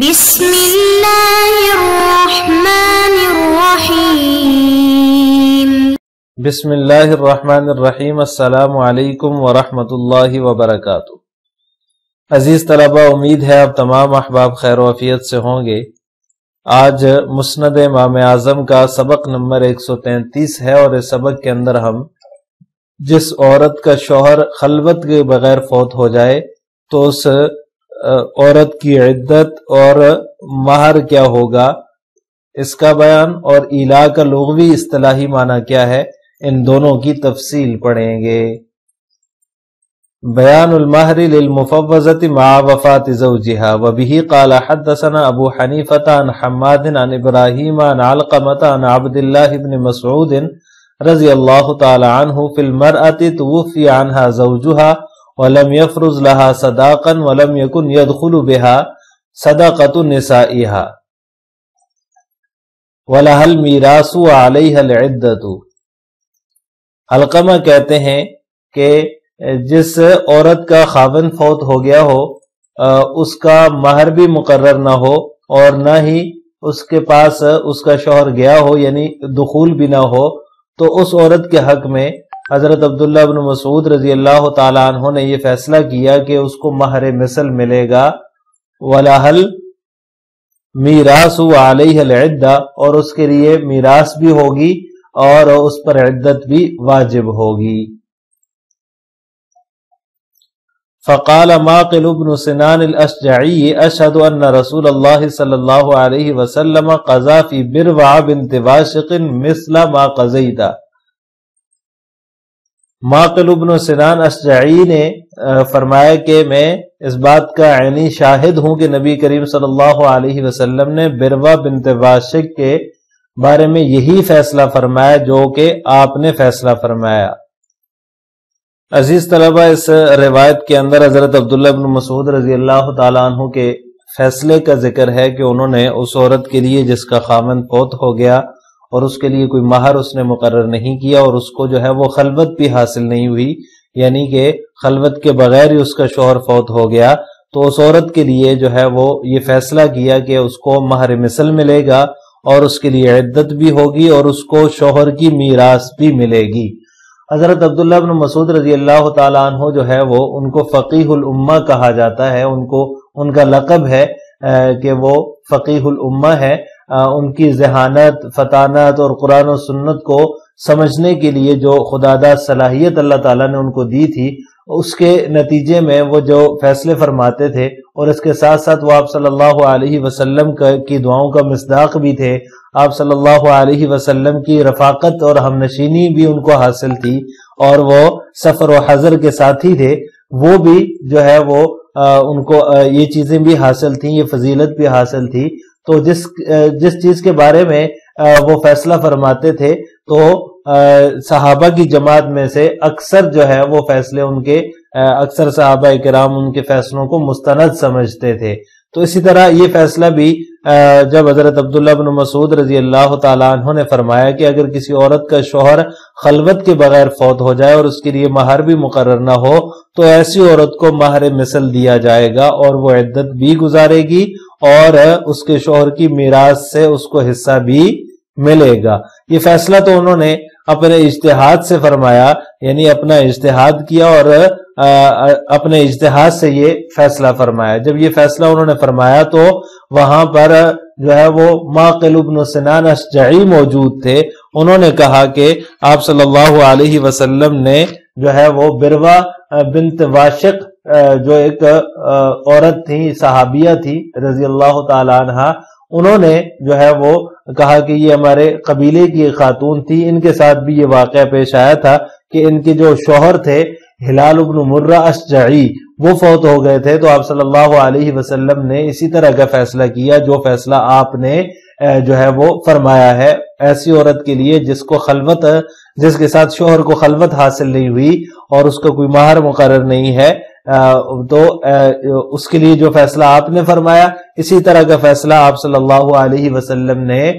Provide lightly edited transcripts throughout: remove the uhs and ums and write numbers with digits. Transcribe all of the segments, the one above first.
بسم اللہ الرحمن الرحیم۔ بسم اللہ الرحمن الرحیم۔ السلام علیکم ورحمۃ اللہ وبرکاتہ۔ عزیز طلبہ، امید ہے آپ تمام احباب خیر و عافیت سے ہوں گے۔ آج مسند امام اعظم کا سبق نمبر 133 ہے، اور اس سبق کے اندر ہم جس عورت کا شوہر خلوت کے بغیر فوت ہو جائے تو اس عورت کی عدت اور مہر کیا ہوگا، اس کا بیان، اور ایلا کا لغوی اصطلاحی معنی کیا ہے، ان دونوں کی تفصیل پڑھیں گے۔ بیان المہر للمفوضۃ مع وفات زوجها، وبه قال حدثنا ابو حنیفۃ عن حماد عن ابراہیم عن علقمۃ عن عبد اللہ بن مسعود رضی اللہ تعالی عنہ فی المرأة توفی عنها زوجها ولم يفرض لها صداقا ولم يكن يدخل بها صدقة نسائها ولها الميراث وعليها العدة۔ علقمہ کہتے ہیں کہ جس عورت کا خاوند فوت ہو گیا ہو، اس کا مہر بھی مقرر نہ ہو، اور نہ ہی اس کے پاس اس کا شوہر گیا ہو، یعنی دخول بھی نہ ہو، تو اس عورت کے حق میں حضرت عبداللہ بن مسعود رضی اللہ تعالیٰ عنہ نے یہ فیصلہ کیا کہ اس کو مہر مثل ملے گا، وَلَهَا الْمِيرَاثُ وَعَلَيْهَا الْعِدَّةُ، اور اس کے لیے میراث بھی ہوگی اور اس پر عدت بھی واجب ہوگی۔ فقال ماقل بن سنان الاشجعی اشہد ان رسول اللہ صلی اللہ علیہ وسلم قضا فی بروع بنت واشق مثل ما قضیت۔ ماقل بن سنان اشجعی نے فرمایا کہ میں اس بات کا عینی شاہد ہوں کہ نبی کریم صلی اللہ علیہ وسلم نے بروا بنت واشق کے بارے میں یہی فیصلہ فرمایا جو کہ آپ نے فیصلہ فرمایا۔ عزیز طلبہ، اس روایت کے اندر حضرت عبداللہ بن مسعود رضی اللہ تعالیٰ عنہ کے فیصلے کا ذکر ہے کہ انہوں نے اس عورت کے لیے جس کا خاوند فوت ہو گیا اور اس کے لیے کوئی مہر اس نے مقرر نہیں کیا، اور اس کو جو ہے وہ خلوت بھی حاصل نہیں ہوئی، یعنی کہ خلوت کے بغیر ہی اس کا شوہر فوت ہو گیا، تو اس عورت کے لیے جو ہے وہ یہ فیصلہ کیا کہ اس کو مہر مثل ملے گا، اور اس کے لیے عدت بھی ہوگی، اور اس کو شوہر کی میراث بھی ملے گی۔ حضرت عبداللہ بن مسعود رضی اللہ تعالیٰ عنہ جو ہے وہ ان کو فقیہ الامہ کہا جاتا ہے، ان کا لقب ہے کہ وہ فقیہ الامہ ہے۔ ان کی ذہانت، فطانت اور قرآن و سنت کو سمجھنے کے لیے جو خداداد صلاحیت اللہ تعالیٰ نے ان کو دی تھی، اس کے نتیجے میں وہ جو فیصلے فرماتے تھے، اور اس کے ساتھ ساتھ وہ آپ صلی اللہ علیہ وسلم کی دعاؤں کا مصداق بھی تھے۔ آپ صلی اللہ علیہ وسلم کی رفاقت اور ہمنشینی بھی ان کو حاصل تھی، اور وہ سفر و حضر کے ساتھی تھے، وہ بھی جو ہے وہ ان کو یہ چیزیں بھی حاصل تھیں، یہ فضیلت بھی حاصل تھی۔ تو جس چیز کے بارے میں وہ فیصلہ فرماتے تھے، تو صحابہ کی جماعت میں سے اکثر جو ہے وہ فیصلے اکثر صحابہ کرام ان کے فیصلوں کو مستند سمجھتے تھے۔ تو اسی طرح یہ فیصلہ بھی جب حضرت عبداللہ بن مسعود رضی اللہ تعالیٰ عنہ نے فرمایا کہ اگر کسی عورت کا شوہر خلوت کے بغیر فوت ہو جائے اور اس کے لیے مہر بھی مقرر نہ ہو، تو ایسی عورت کو مہر مثل دیا جائے گا، اور وہ عدت بھی گزارے گی، اور اس کے شوہر کی میراث سے اس کو حصہ بھی ملے گا۔ یہ فیصلہ تو انہوں نے اپنے اجتہاد سے فرمایا، یعنی اپنا اجتہاد کیا اور اپنے اجتہاد سے یہ فیصلہ فرمایا۔ جب یہ فیصلہ انہوں نے فرمایا تو وہاں پر جو ہے وہ ماقل بن سنان اشجعی موجود تھے۔ انہوں نے کہا کہ آپ صلی اللہ علیہ وسلم نے جو ہے وہ بروا بنت واشق جو ایک عورت تھی، صحابیہ تھی رضی اللہ تعالی عنہ، انہوں نے جو ہے وہ کہا کہ یہ ہمارے قبیلے کی خاتون تھی، ان کے ساتھ بھی یہ واقعہ پیش آیا تھا کہ ان کے جو شوہر تھے ہلال بن مرہ اشجعی، وہ فوت ہو گئے تھے، تو آپ صلی اللہ علیہ وسلم نے اسی طرح کا فیصلہ کیا جو فیصلہ آپ نے جو ہے وہ فرمایا ہے ایسی عورت کے لیے جس کے ساتھ شوہر کو خلوت حاصل نہیں ہوئی اور اس کا کوئی مہر مقرر نہیں ہے، تو اس کے لیے جو فیصلہ آپ نے فرمایا، اسی طرح کا فیصلہ آپ صلی اللہ علیہ وسلم نے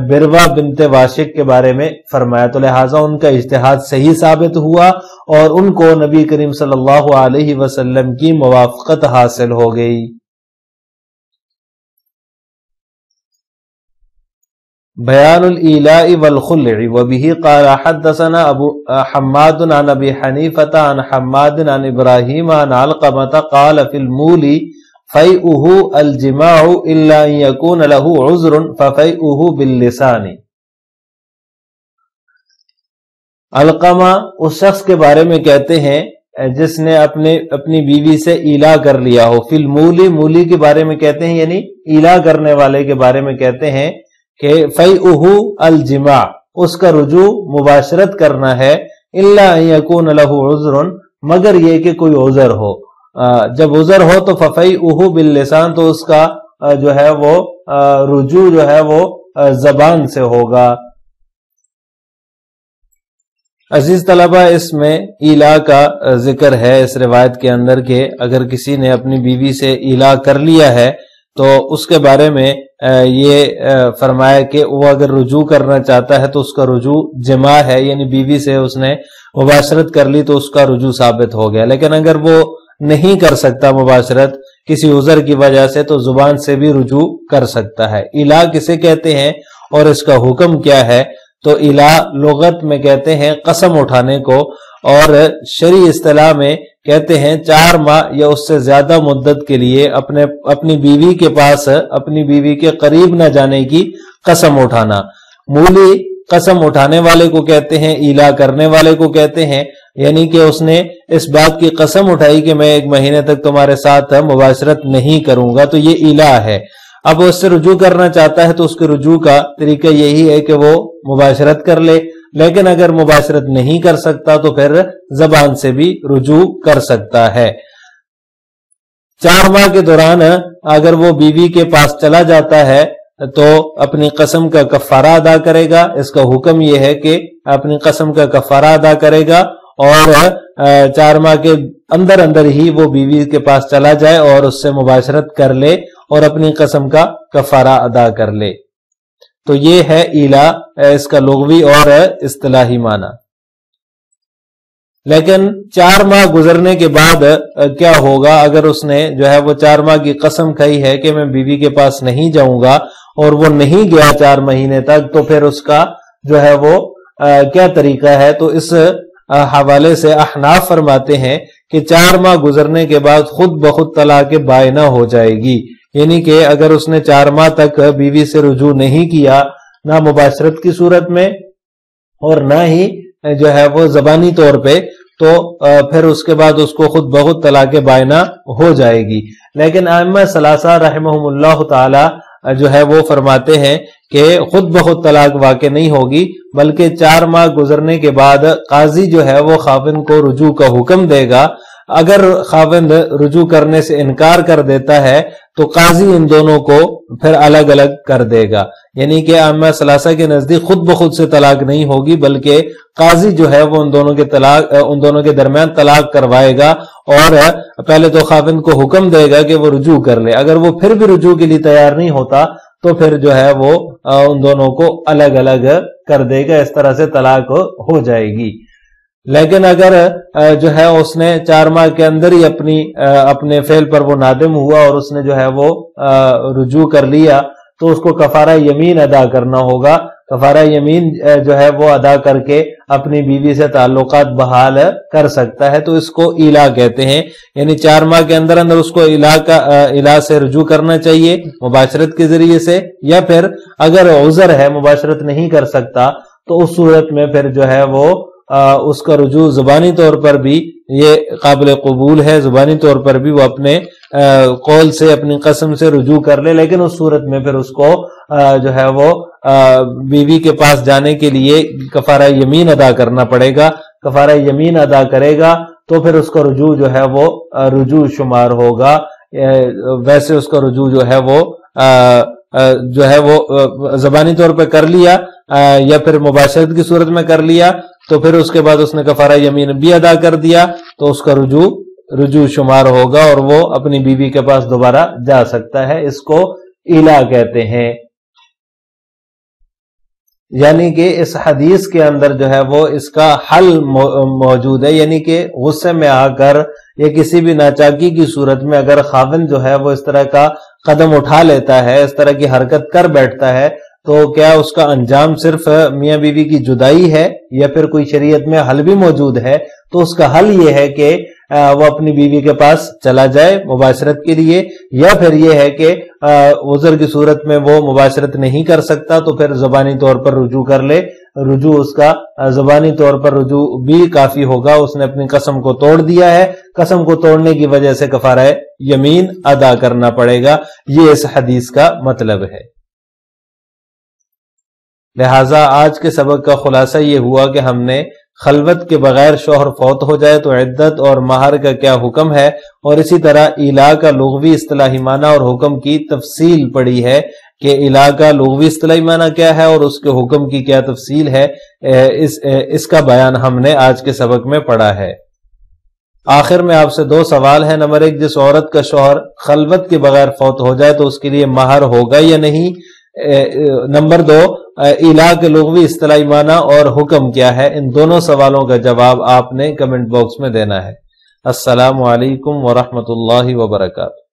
بروا بنت واشق کے بارے میں فرمایا، تو لہٰذا ان کا اجتہاد صحیح ثابت ہوا، اور ان کو نبی کریم صلی اللہ علیہ وسلم کی موافقت حاصل ہو گئی۔ بیان الإیلاء والخلع وبه قال حدثنا ابو حماد عن ابی حنیفة عن حماد عن ابراہیم عن علقمة قال في المولی فیئه الجماع الا ان يكون له عذر ففیئه باللسان۔ علقمہ اس شخص کے بارے میں کہتے ہیں جس نے اپنی بیوی سے ایلا کر لیا ہو۔ فی المولی، مولی کے بارے میں کہتے ہیں یعنی ایلا کرنے والے کے بارے میں کہتے ہیں کہ فیئہ الجماع، اس کا رجوع مباشرت کرنا ہے، الا ان یکون لہ عذر، مگر یہ کہ کوئی عذر ہو۔ جب عذر ہو تو ففیئہ باللسان، تو اس کا جو ہے وہ رجوع جو ہے وہ زبان سے ہوگا۔ عزیز طلبہ، اس میں ایلا کا ذکر ہے اس روایت کے اندر کہ اگر کسی نے اپنی بیوی سے ایلا کر لیا ہے تو اس کے بارے میں یہ فرمایا کہ وہ اگر رجوع کرنا چاہتا ہے تو اس کا رجوع جماع ہے، یعنی بیوی سے اس نے مباشرت کر لی تو اس کا رجوع ثابت ہو گیا۔ لیکن اگر وہ نہیں کر سکتا مباشرت کسی عذر کی وجہ سے تو زبان سے بھی رجوع کر سکتا ہے۔ ایلا کسے کہتے ہیں اور اس کا حکم کیا ہے؟ تو ایلا لغت میں کہتے ہیں قسم اٹھانے کو، اور شرعی اصطلاح میں کہتے ہیں 4 ماہ یا اس سے زیادہ مدت کے لیے اپنی بیوی کے پاس، اپنی بیوی کے قریب نہ جانے کی قسم اٹھانا۔ مولی قسم اٹھانے والے کو کہتے ہیں، ایلا کرنے والے کو کہتے ہیں، یعنی کہ اس نے اس بات کی قسم اٹھائی کہ میں 1 مہینے تک تمہارے ساتھ مباشرت نہیں کروں گا، تو یہ ایلا ہے۔ اب وہ اس سے رجوع کرنا چاہتا ہے تو اس کے رجوع کا طریقہ یہی ہے کہ وہ مباشرت کر لے، لیکن اگر مباشرت نہیں کر سکتا تو پھر زبان سے بھی رجوع کر سکتا ہے۔ 4 ماہ کے دوران اگر وہ بیوی کے پاس چلا جاتا ہے تو اپنی قسم کا کفارہ ادا کرے گا۔ اس کا حکم یہ ہے کہ اپنی قسم کا کفارہ ادا کرے گا، اور 4 ماہ کے اندر ہی وہ بیوی کے پاس چلا جائے اور اس سے مباشرت کر لے اور اپنی قسم کا کفارہ ادا کر لے۔ تو یہ ہے ایلا، اس کا لغوی اور اصطلاحی معنی۔ لیکن 4 ماہ گزرنے کے بعد کیا ہوگا؟ اگر اس نے جو ہے وہ 4 ماہ کی قسم کھائی ہے کہ میں بیوی کے پاس نہیں جاؤں گا اور وہ نہیں گیا 4 مہینے تک، تو پھر اس کا جو ہے وہ کیا طریقہ ہے؟ تو اس حوالے سے احناف فرماتے ہیں کہ 4 ماہ گزرنے کے بعد خود بخود طلاق بائنہ ہو جائے گی، یعنی کہ اگر اس نے 4 ماہ تک بیوی سے رجوع نہیں کیا، نہ مباشرت کی صورت میں اور نہ ہی جو ہے وہ زبانی طور پہ، تو پھر اس کے بعد اس کو خود بخود طلاق بائنہ ہو جائے گی۔ لیکن ائمہ ثلاثہ رحمہم اللہ تعالی جو ہے وہ فرماتے ہیں کہ خود بخود طلاق واقع نہیں ہوگی، بلکہ 4 ماہ گزرنے کے بعد قاضی جو ہے وہ خاوند کو رجوع کا حکم دے گا۔ اگر خاوند رجوع کرنے سے انکار کر دیتا ہے تو قاضی ان دونوں کو پھر الگ الگ کر دے گا، یعنی کہ ائمہ ثلاثہ کے نزدیک خود بخود سے طلاق نہیں ہوگی، بلکہ قاضی جو ہے وہ ان دونوں کے درمیان طلاق کروائے گا، اور پہلے تو خاوند کو حکم دے گا کہ وہ رجوع کر لے۔ اگر وہ پھر بھی رجوع کے لیے تیار نہیں ہوتا تو پھر جو ہے وہ ان دونوں کو الگ الگ کر دے گا، اس طرح سے طلاق ہو جائے گی۔ لیکن اگر جو ہے اس نے 4 ماہ کے اندر ہی اپنے فعل پر وہ نادم ہوا اور اس نے جو ہے وہ رجوع کر لیا، تو اس کو کفارہ یمین ادا کرنا ہوگا۔ کفارہ یمین جو ہے وہ ادا کر کے اپنی بیوی سے تعلقات بحال کر سکتا ہے، تو اس کو ایلا کہتے ہیں، یعنی 4 ماہ کے اندر اس کو ایلا سے رجوع کرنا چاہیے مباشرت کے ذریعے سے، یا پھر اگر عذر ہے مباشرت نہیں کر سکتا تو اس صورت میں پھر جو ہے وہ اس کا رجوع زبانی طور پر بھی یہ قابل قبول ہے، زبانی طور پر بھی وہ اپنے قول سے اپنی قسم سے رجوع کر لے، لیکن اس صورت میں پھر اس کو جو ہے وہ بیوی کے پاس جانے کے لیے کفارہ یمین ادا کرنا پڑے گا۔ کفارہ یمین ادا کرے گا تو پھر اس کا رجوع جو ہے وہ رجوع شمار ہوگا۔ ویسے اس کا رجوع جو ہے وہ زبانی طور پہ کر لیا یا پھر مباشرت کی صورت میں کر لیا، تو پھر اس کے بعد اس نے کفارہ یمین بھی ادا کر دیا تو اس کا رجوع شمار ہوگا اور وہ اپنی بیوی کے پاس دوبارہ جا سکتا ہے۔ اس کو ایلا کہتے ہیں۔ یعنی کہ اس حدیث کے اندر جو ہے وہ اس کا حل موجود ہے، یعنی کہ غصے میں آ کر یا کسی بھی ناچاکی کی صورت میں اگر خاوند جو ہے وہ اس طرح کا قدم اٹھا لیتا ہے، اس طرح کی حرکت کر بیٹھتا ہے، تو کیا اس کا انجام صرف میاں بیوی کی جدائی ہے یا پھر کوئی شریعت میں حل بھی موجود ہے؟ تو اس کا حل یہ ہے کہ وہ اپنی بیوی کے پاس چلا جائے مباشرت کے لیے، یا پھر یہ ہے کہ عذر کی صورت میں وہ مباشرت نہیں کر سکتا تو پھر زبانی طور پر رجوع کر لے۔ رجوع اس کا زبانی طور پر رجوع بھی کافی ہوگا، اس نے اپنی قسم کو توڑ دیا ہے، قسم کو توڑنے کی وجہ سے کفارہ یمین ادا کرنا پڑے گا، یہ اس حدیث کا مطلب ہے۔ لہٰذا آج کے سبق کا خلاصہ یہ ہوا کہ ہم نے خلوت کے بغیر شوہر فوت ہو جائے تو عدت اور مہر کا کیا حکم ہے، اور اسی طرح ایلا کا لغوی اصطلاحی معنی اور حکم کی تفصیل پڑھی ہے کہ ایلا کا لغوی اصطلاحی معنی کیا ہے اور اس کے حکم کی کیا تفصیل ہے، اس کا بیان ہم نے آج کے سبق میں پڑھا ہے۔ آخر میں آپ سے 2 سوال ہیں۔ نمبر 1، جس عورت کا شوہر خلوت کے بغیر فوت ہو جائے تو اس کے لیے مہر ہوگا یا نہیں؟ نمبر 2، ایلا کے لغوی اصطلاحی معنی اور حکم کیا ہے؟ ان دونوں سوالوں کا جواب آپ نے کمنٹ باکس میں دینا ہے۔ السلام علیکم ورحمۃ اللہ وبرکاتہ۔